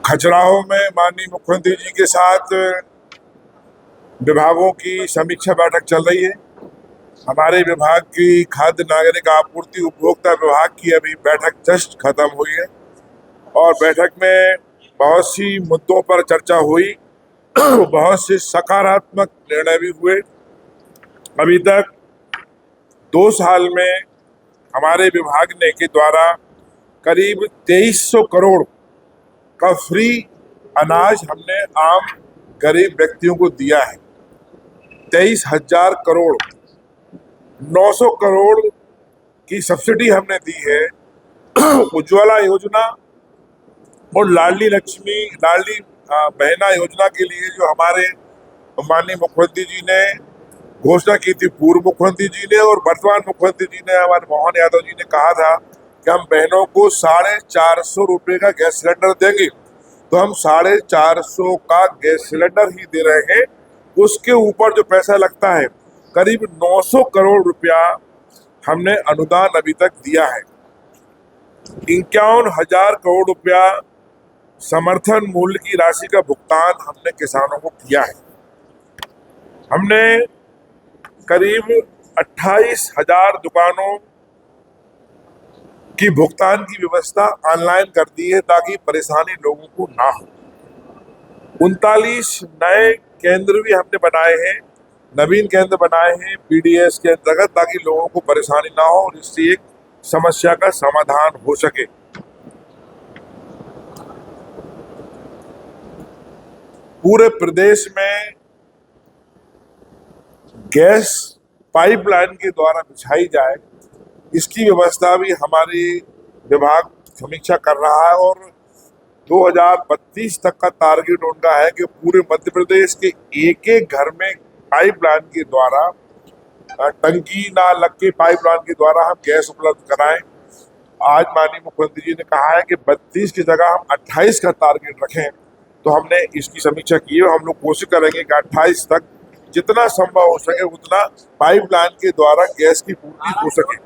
खजुराहो में माननीय मुख्यमंत्री जी के साथ विभागों की समीक्षा बैठक चल रही है। हमारे विभाग की खाद्य नागरिक आपूर्ति उपभोक्ता विभाग की अभी बैठक जस्ट खत्म हुई है और बैठक में बहुत सी मुद्दों पर चर्चा हुई। बहुत से सकारात्मक निर्णय भी हुए। अभी तक 2 साल में हमारे विभाग ने के द्वारा करीब 2300 करोड़ का फ्री अनाज हमने आम गरीब व्यक्तियों को दिया है। 23,000 करोड़, 900 करोड़ की सब्सिडी हमने दी है। उज्ज्वला योजना और लाडली बहना योजना के लिए जो हमारे माननीय मुख्यमंत्री जी ने घोषणा की थी, पूर्व मुख्यमंत्री जी ने और वर्तमान मुख्यमंत्री जी ने, हमारे मोहन यादव जी ने कहा था कि हम बहनों को 450 रुपए का गैस सिलेंडर देंगे, तो हम 450 का गैस सिलेंडर ही दे रहे हैं। उसके ऊपर जो पैसा लगता है करीब 900 करोड़ रुपया हमने अनुदान अभी तक दिया है। 51,000 करोड़ रुपया समर्थन मूल्य की राशि का भुगतान हमने किसानों को किया है। हमने करीब 28,000 दुकानों की भुगतान की व्यवस्था ऑनलाइन कर दी है ताकि परेशानी लोगों को ना हो। 39 नए केंद्र भी हमने बनाए हैं, नवीन केंद्र बनाए हैं पीडीएस के अंतर्गत, ताकि लोगों को परेशानी ना हो और इससे एक समस्या का समाधान हो सके। पूरे प्रदेश में गैस पाइपलाइन के द्वारा बिछाई जाए, इसकी व्यवस्था भी हमारी विभाग समीक्षा कर रहा है और 2032 तक का टारगेट उनका है कि पूरे मध्य प्रदेश के एक एक घर में पाइपलाइन के द्वारा, टंकी ना लग के पाइपलाइन के द्वारा हम गैस उपलब्ध कराएं। आज माननीय मुख्यमंत्री जी ने कहा है कि 32 की जगह हम 28 का टारगेट रखें, तो हमने इसकी समीक्षा की है। हम लोग कोशिश करेंगे कि 28 तक जितना संभव हो सके उतना पाइपलाइन के द्वारा गैस की पूर्ति हो सके।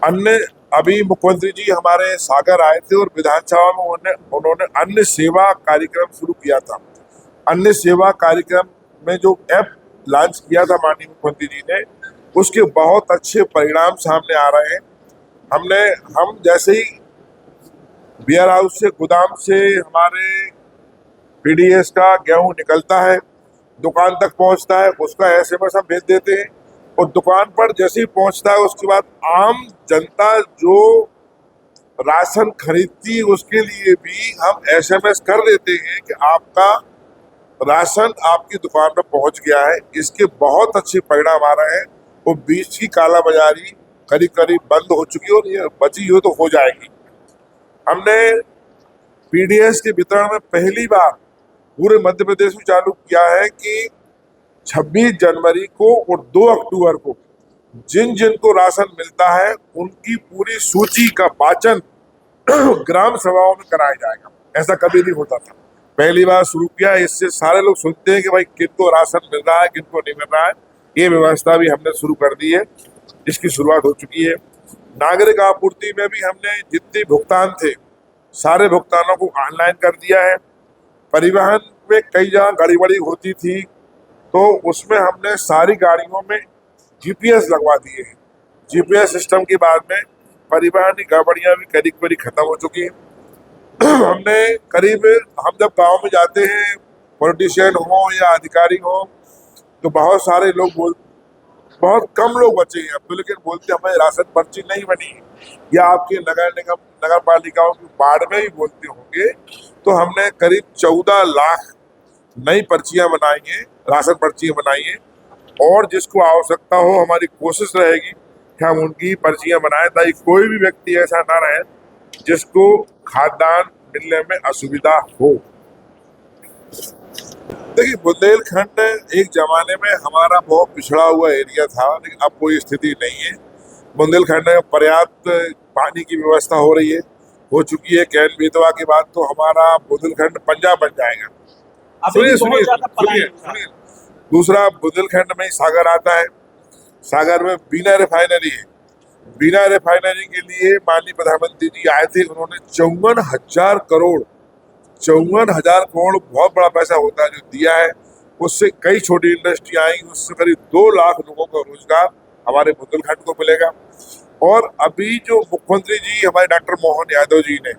अन्य अभी मुख्यमंत्री जी हमारे सागर आए थे और विधानसभा में उन्होंने अन्य सेवा कार्यक्रम शुरू किया था। अन्य सेवा कार्यक्रम में जो ऐप लॉन्च किया था माननीय मुख्यमंत्री जी ने, उसके बहुत अच्छे परिणाम सामने आ रहे हैं। हम जैसे ही बियर हाउस से, गोदाम से हमारे पीडीएस का गेहूं निकलता है, दुकान तक पहुंचता है, उसका एसएमएस हम भेज देते हैं और दुकान पर जैसे ही पहुंचता है उसके बाद आम जनता जो राशन खरीदती है उसके लिए भी हम एसएमएस कर देते हैं कि आपका राशन आपकी दुकान पर पहुंच गया है। इसके बहुत अच्छे परिणाम आ रहे हैं और बीच की कालाबाजारी करीब करीब बंद हो चुकी है और ये बची हो तो हो जाएगी। हमने पीडीएस के वितरण में पहली बार पूरे मध्य प्रदेश में चालू किया है कि 26 जनवरी को और 2 अक्टूबर को जिन जिन को राशन मिलता है उनकी पूरी सूची का वाचन ग्राम सभाओं में कराया जाएगा। ऐसा कभी नहीं होता था, पहली बार शुरू किया। इससे सारे लोग सुनते हैं कि भाई किनको राशन मिल रहा है, किनको नहीं मिल रहा है। ये व्यवस्था भी हमने शुरू कर दी है, इसकी शुरुआत हो चुकी है। नागरिक आपूर्ति में भी हमने जितने भुगतान थे सारे भुगतानों को ऑनलाइन कर दिया है। परिवहन में कई जगह गड़बड़ी होती थी तो उसमें हमने सारी गाड़ियों में जीपीएस लगवा दिए हैं। जीपीएस सिस्टम के बाद में परिवहन की गड़बड़ियां भी करीब खत्म हो चुकी हैं। हम जब गांव में जाते हैं, पॉलिटिशियन हो या अधिकारी हो, तो बहुत सारे लोग बहुत कम लोग बचे हैं अब तो, लेकिन बोलते हमें राशन पर्ची नहीं बनी, या आपके नगर पालिकाओं की बाढ़ में ही बोलते होंगे। तो हमने करीब 14 लाख नई पर्चियां बनाई हैं, राशन पर्चियां बनाई हैं, और जिसको आवश्यकता हो हमारी कोशिश रहेगी कि हम उनकी पर्चियां बनाएं ताकि कोई भी व्यक्ति ऐसा ना रहे जिसको खाद्यान्न मिलने में असुविधा हो। देखिए, बुंदेलखंड एक जमाने में हमारा बहुत पिछड़ा हुआ एरिया था, लेकिन अब कोई स्थिति नहीं है। बुंदेलखंड में पर्याप्त पानी की व्यवस्था हो चुकी है। कैन बेतवा के बाद तो हमारा बुंदेलखंड पंजाब बन जाएगा। सुनिए, दूसरा बुंदेलखंड में ही सागर आता है। सागर में बीना रिफाइनरी है, बिना रिफाइनरी के लिए माननीय प्रधानमंत्री जी आए थे, उन्होंने 54,000 करोड़, 54,000 करोड़ बहुत बड़ा पैसा होता है जो दिया है। उससे कई छोटी इंडस्ट्री आई, उससे करीब 2 लाख लोगों का रोजगार हमारे बुंदेलखंड को मिलेगा। और अभी जो मुख्यमंत्री जी हमारे डॉक्टर मोहन यादव जी ने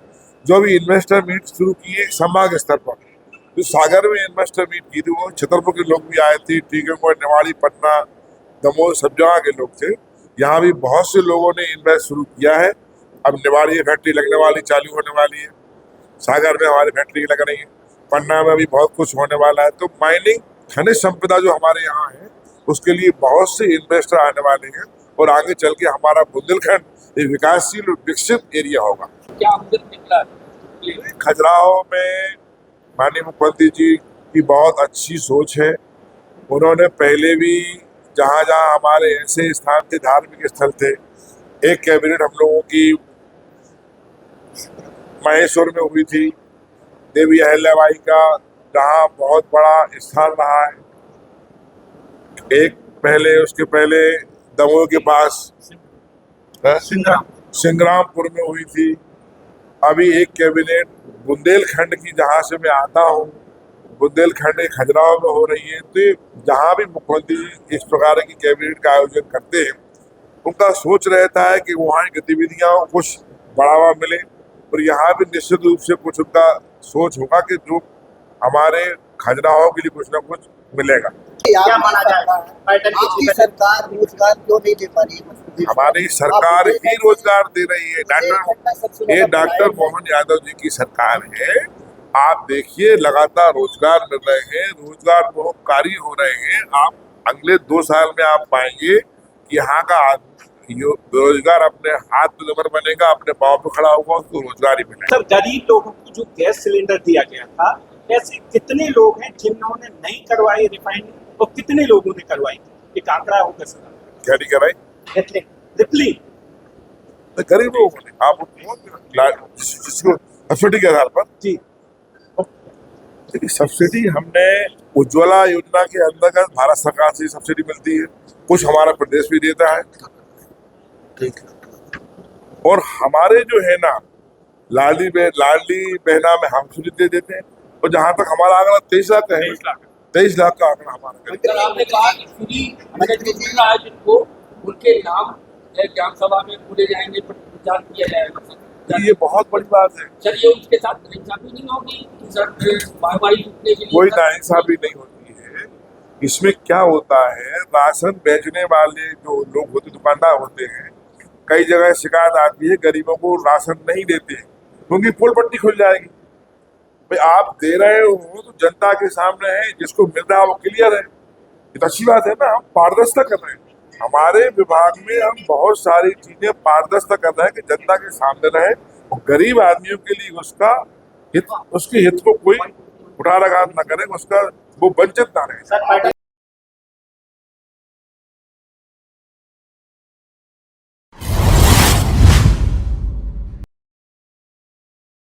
जो अभी इन्वेस्टर मीट शुरू की है संभाग स्तर पर, जो सागर में इन्वेस्टर मीट की थी, वो छतरपुर के लोग भी आए थे, टीकमगढ़, निवाड़ी, पटना, दमोह, सब जगह के लोग थे। यहाँ भी बहुत से लोगों ने इन्वेस्ट शुरू किया है। अब निवाड़ी में फैक्ट्री लगने वाली, चालू होने वाली है, सागर में हमारी फैक्ट्री लग रही है, पन्ना में भी बहुत कुछ होने वाला है। तो माइनिंग, खनिज संपदा जो हमारे यहाँ है, उसके लिए बहुत से इन्वेस्टर आने वाले हैं और आगे चल के हमारा बुंदेलखंड एक विकासशील और विकसित एरिया होगा। क्या आमदन निकला है? खजुराहो में माननीय मुख्यमंत्री जी की बहुत अच्छी सोच है। उन्होंने पहले भी जहाँ जहाँ हमारे ऐसे स्थान थे, धार्मिक स्थल थे, एक कैबिनेट हम लोगों की महेश्वर में हुई थी, देवी अहिल्याबाई का जहाँ बहुत बड़ा स्थान रहा है। एक पहले, उसके पहले दमोह के पास सिंग्रामपुर में हुई थी। अभी एक कैबिनेट बुंदेलखंड की, जहाँ से मैं आता हूँ, बुंदेलखंड खजुराहो में हो रही है। तो जहाँ भी मुख्यमंत्री इस प्रकार की कैबिनेट का आयोजन करते हैं, उनका सोच रहता है कि वहाँ की गतिविधियाँ कुछ बढ़ावा मिले, और यहाँ भी निश्चित रूप से कुछ उनका सोच होगा कि जो हमारे खजुराहो के लिए कुछ ना कुछ मिलेगा। क्या माना जाए आपकी सरकार रोजगार क्यों नहीं दे पा रही है? हमारी सरकार ही रोजगार दे रही है। ये डॉक्टर मोहन यादव जी की सरकार है। आप देखिए, लगातार रोजगार मिल रहे हैं, रोजगार बहुकारी हो रहे हैं। आप अगले 2 साल में आप पाएंगे कि यहाँ का बेरोजगार अपने हाथ में नंबर बनेगा, अपने पाँव पे खड़ा होगा, उसको रोजगार ही मिलेगा। सर, गरीब लोगों को जो गैस सिलेंडर दिया गया था, ऐसे कितने लोग हैं जिन्होंने नहीं करवाई रिफाइनिंग और कितने लोगों ने करवाई? एक आंकड़ा होगा सर? क्या नहीं कराई? रिफिलिंग गरीब लोगों ने, आप जिसको सब्सिडी के आधार पर जी, सब्सिडी हमने उज्ज्वला योजना के अंतर्गत भारत सरकार से सब्सिडी मिलती है, कुछ हमारा प्रदेश भी देता है। ठीक है। और हमारे जो है ना लाडली बहना में हम सब्सिडी दे देते हैं। और जहाँ तक हमारा आंकड़ा 23 लाख का है, 23 लाख का आंकड़ा हमारा। आपने कहा कि फ्री मिल रहा है जिनको, उनके नाम ग्राम सभा में बोले जाएंगे, प्रचार किया जाएगा। ये बहुत बड़ी बात है। सर, ये उनके साथ नाइंसाफी नहीं होगी? सर, वाहवाही जुटने के लिए कोई नाइंसाफी नहीं होती है। इसमें क्या होता है, राशन बेचने वाले जो लोग होते, दुकानदार होते हैं, कई जगह शिकायत आती है गरीबों को राशन नहीं देते, क्योंकि पोल पट्टी खुल जाएगी। भाई, आप दे रहे हो तो जनता के सामने है, जिसको मिल रहा है वो क्लियर है। ये तो अच्छी बात है ना, हम पारदर्शिता कर रहे हैं। हमारे विभाग में हम बहुत सारी चीजें पारदर्शिता कर रहे हैं कि जनता के सामने रहे, और गरीब आदमियों के लिए उसके हित को कोई उठाघात ना करे, उसका वो वंचित ना रहे।